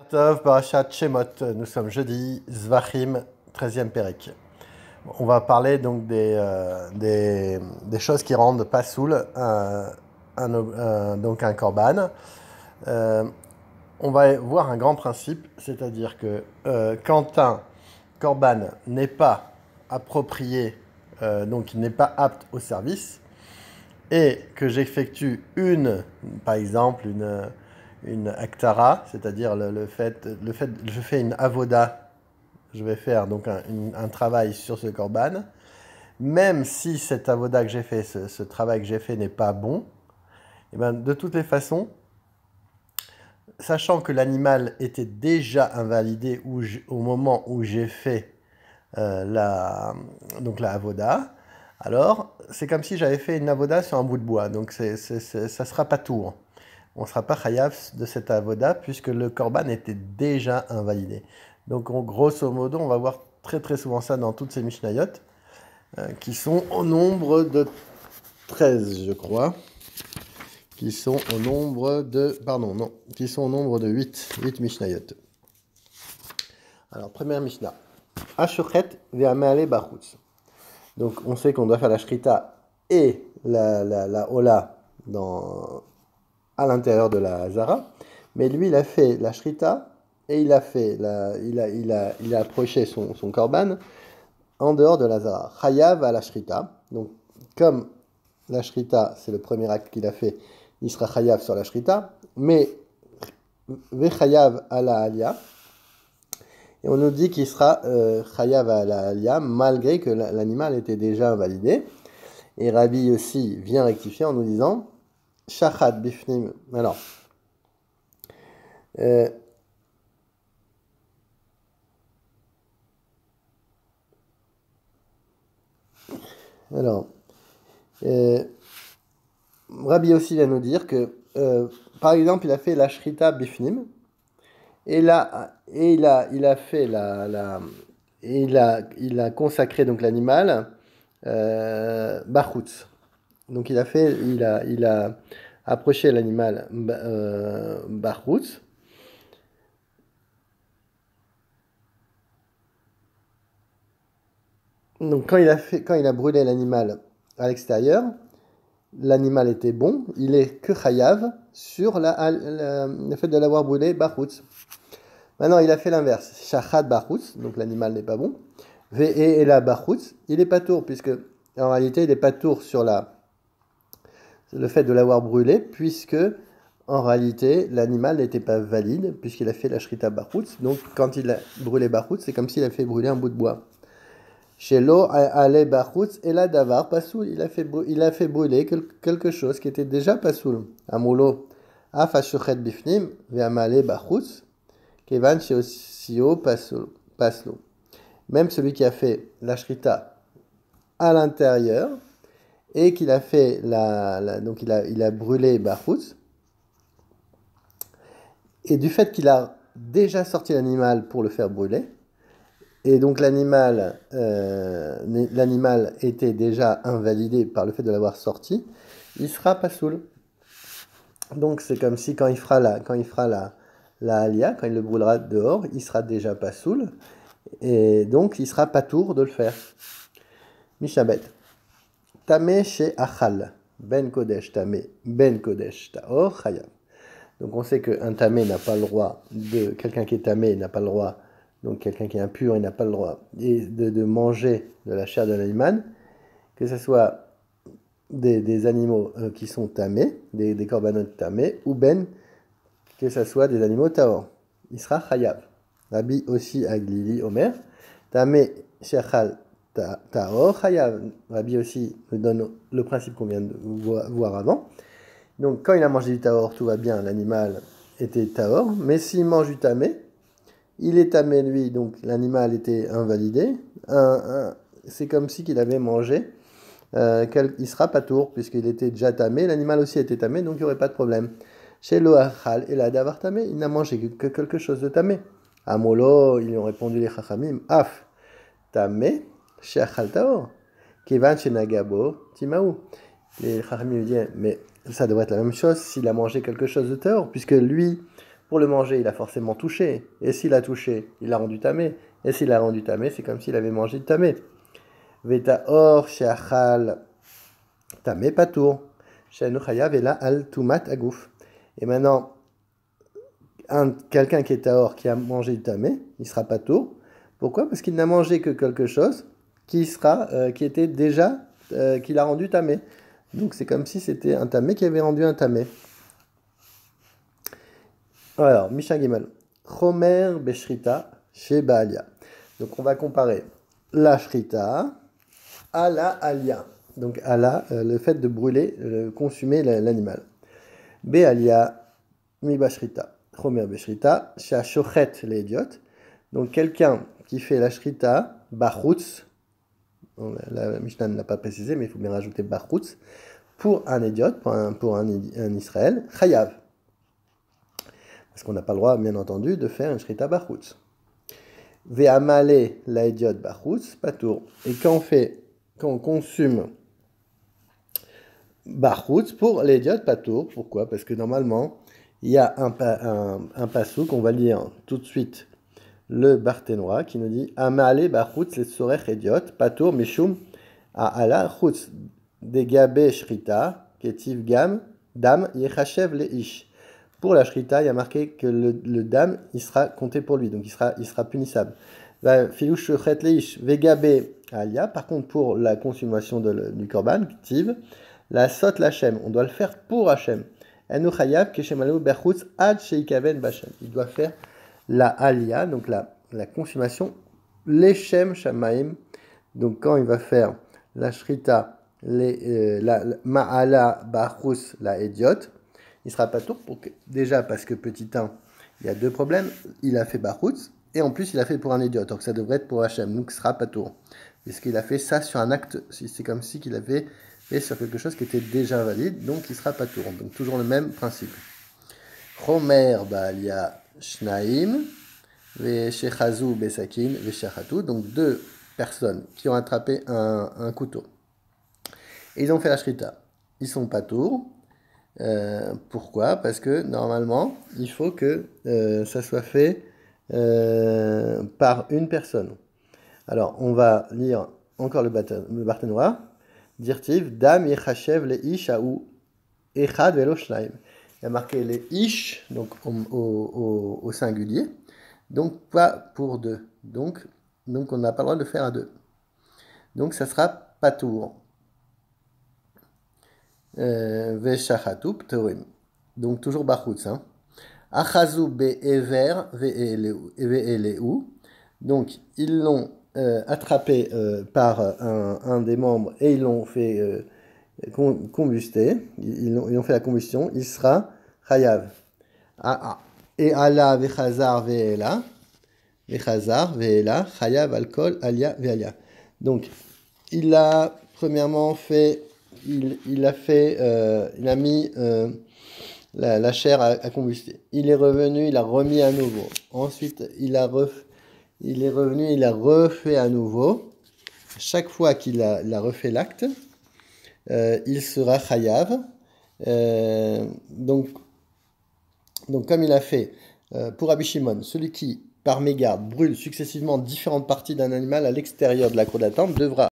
Tov, Parashat Shemot, nous sommes jeudi, Zvachim, 13e Pérek. On va parler donc des choses qui rendent pas soul donc un korban. On va voir un grand principe, c'est-à-dire que quand un korban n'est pas approprié, donc il n'est pas apte au service, et que j'effectue par exemple, une aktara, c'est-à-dire je fais une avoda, je vais faire donc un travail sur ce korban, même si cette avoda que j'ai fait, ce travail que j'ai fait n'est pas bon, et ben de toutes les façons, sachant que l'animal était déjà invalidé au moment où j'ai fait donc la avoda, alors c'est comme si j'avais fait une avoda sur un bout de bois, donc ça sera pas tout. On ne sera pas chayav de cette avoda puisque le korban était déjà invalidé. Donc grosso modo, on va voir très très souvent ça dans toutes ces mishnayot, qui sont au nombre de 13, je crois. Qui sont au nombre de... Pardon, non. Qui sont au nombre de 8 mishnayot. Alors, première mishnah. Ashochet ve'amale bachutz. Donc, on sait qu'on doit faire la shrita et la hola à l'intérieur de la Hazara, mais lui il a fait la shrita et il a approché son korban en dehors de la Hazara. Chayav à la shrita, donc comme la shrita c'est le premier acte qu'il a fait, il sera chayav sur la shrita, mais vechayav à la alia, et on nous dit qu'il sera chayav à la alia malgré que l'animal était déjà invalidé. Et Rabbi aussi vient rectifier en nous disant Shachat bifnim. Alors, Rabbi aussi vient nous dire que, par exemple, il a fait la shrita bifnim, et là, il a fait il a consacré donc l'animal bachutz. Donc il a approché l'animal bachutz. Donc quand il a brûlé l'animal à l'extérieur, l'animal était bon, il est que chayav sur le fait de l'avoir brûlé bachutz. Maintenant il a fait l'inverse, shachat bachutz, donc l'animal n'est pas bon. Et la bachutz, il est pas tour, puisque en réalité il est pas tour sur le fait de l'avoir brûlé, puisque en réalité l'animal n'était pas valide, puisqu'il a fait la shrita bachutz. Donc quand il a brûlé bachutz, c'est comme s'il a fait brûler un bout de bois. Chez l'eau, ale bachutz et la davar pasoul, il a fait brûler quelque chose qui était déjà pasoul. Amulo af ashochet bifnim ve'amale bachutz kevan sheosio paslo. Même celui qui a fait la shrita à l'intérieur et qu'il a fait donc il a brûlé bachutz, et du fait qu'il a déjà sorti l'animal pour le faire brûler, et donc l'animal était déjà invalidé par le fait de l'avoir sorti, il sera pasoul. Donc c'est comme si quand il fera la alia, quand il le brûlera dehors, il sera déjà pasoul, et donc il sera pas tour de le faire. Mishabet. Tamé chez achal. Ben kodesh tamé, ben kodesh taor chayav. Donc on sait qu'un tamé n'a pas le droit quelqu'un qui est tamé n'a pas le droit, donc quelqu'un qui est impur, il n'a pas le droit de manger de la chair de l'animal, que ce soit des animaux qui sont tamés, des corbanotes tamés, ou que ce soit des animaux taor. Il sera chayav. Rabbi aussi Aglili Omer, tamé shechal taor chayav. Rabbi aussi nous donne le principe qu'on vient de voir avant. Donc quand il a mangé du taor, tout va bien, l'animal était taor, mais s'il mange du tamé, il est tamé lui, donc l'animal était invalidé, c'est comme si qu'il avait mangé, il sera pas tour, puisqu'il était déjà tamé, l'animal aussi était tamé, donc il n'y aurait pas de problème. Chez l'oachal et la davar tamé, il n'a mangé que quelque chose de tamé. Amolo, ils lui ont répondu les chachamim, af, tamé, chez achal taor, kevan chez nagabo, timaou. Les chachamim lui disent, mais ça devrait être la même chose s'il a mangé quelque chose de taor, puisque lui, Pour le manger, il a forcément touché. Et s'il a touché, il l'a rendu tamé. Et s'il l'a rendu tamé, c'est comme s'il avait mangé de tamé. Veta or sheachal tamé patour. She'enu chayav ela al tumat agouf. Et maintenant, quelqu'un qui est tahor, qui a mangé du tamé, il sera patour. Pourquoi? Parce qu'il n'a mangé que quelque chose qui était déjà, qui l'a rendu tamé. Donc c'est comme si c'était un tamé qui avait rendu un tamé. Alors, Misha Gimel. Chomer beshrita chez Baalia. Donc on va comparer la shrita à la alia. Donc à le fait de brûler, consumer l'animal. Bealia mi bashrita. Chomer beshrita chez Shochet les idiotes. Donc quelqu'un qui fait la shrita, bachutz, la Mishnah ne l'a pas précisé, mais il faut bien rajouter bachutz, pour un idiote, pour un Israël, chayav. Parce qu'on n'a pas le droit, bien entendu, de faire une shrita bachutz. Ve'amale la idiote bachutz, patour. Et quand on consume bachutz pour l'idiote patour, pourquoi? Parce que normalement, il y a un passou qu'on va lire tout de suite, le Barthénois, qui nous dit Amale bachutz les sorech idiot, patour mishum ala chutz degabe shrita, ketiv gam, dam yechachev le ish. Pour la shrita, il y a marqué que le dam, il sera compté pour lui, donc il sera punissable. Filouch shochet le ish, vegabe alia. Par contre, pour la consommation du korban, tiv, la sot l'Hachem, on doit le faire pour Hachem. Enu chayav keshemalu bechutz ad sheikaven b'Hachem. Il doit faire la alia, donc la consommation, l'Echem Shamaim. Donc quand il va faire la shrita, la ma'ala bachus, la idiote, il sera pas tour déjà parce que petit 1, il y a deux problèmes. Il a fait bachutz et en plus il a fait pour un idiote. Donc ça devrait être pour Hachem. Donc il sera pas tour. Puisqu'il a fait ça sur un acte, c'est comme si qu'il avait fait sur quelque chose qui était déjà valide. Donc il sera pas tour. Donc toujours le même principe. Chomer ba'alia shnaim. Veshechazu besakin, veshachatu, donc deux personnes qui ont attrapé un couteau. Et ils ont fait la shrita. Ils sont pas tours. Pourquoi? Parce que normalement, il faut que ça soit fait par une personne. Alors, on va lire encore le Barthénois. Dirtiv, dam yechachev le ish aou echad velo shnaim. Il y a marqué les ish, donc au singulier. Donc, pas pour deux. Donc on n'a pas le droit de le faire à deux. Donc, ça sera patour. Veshachatu ptorim. Donc, toujours bachutz. Achazu be'ever ve'eleu. Donc, ils l'ont attrapé par un des membres et ils l'ont fait combuster. Ils ont fait la combustion. Il sera chayav. Et Allah vechazar ve'ela, chayav alkol alia ve'alia. Donc, il a premièrement fait, il a mis la chair à combuster. Il est revenu, il a remis à nouveau. Ensuite, il est revenu, il a refait à nouveau. Chaque fois qu'il a refait l'acte, il sera chayav. Donc, comme il a fait pour Rabbi Shimon, celui qui, par mégarde, brûle successivement différentes parties d'un animal à l'extérieur de la cour d'attente devra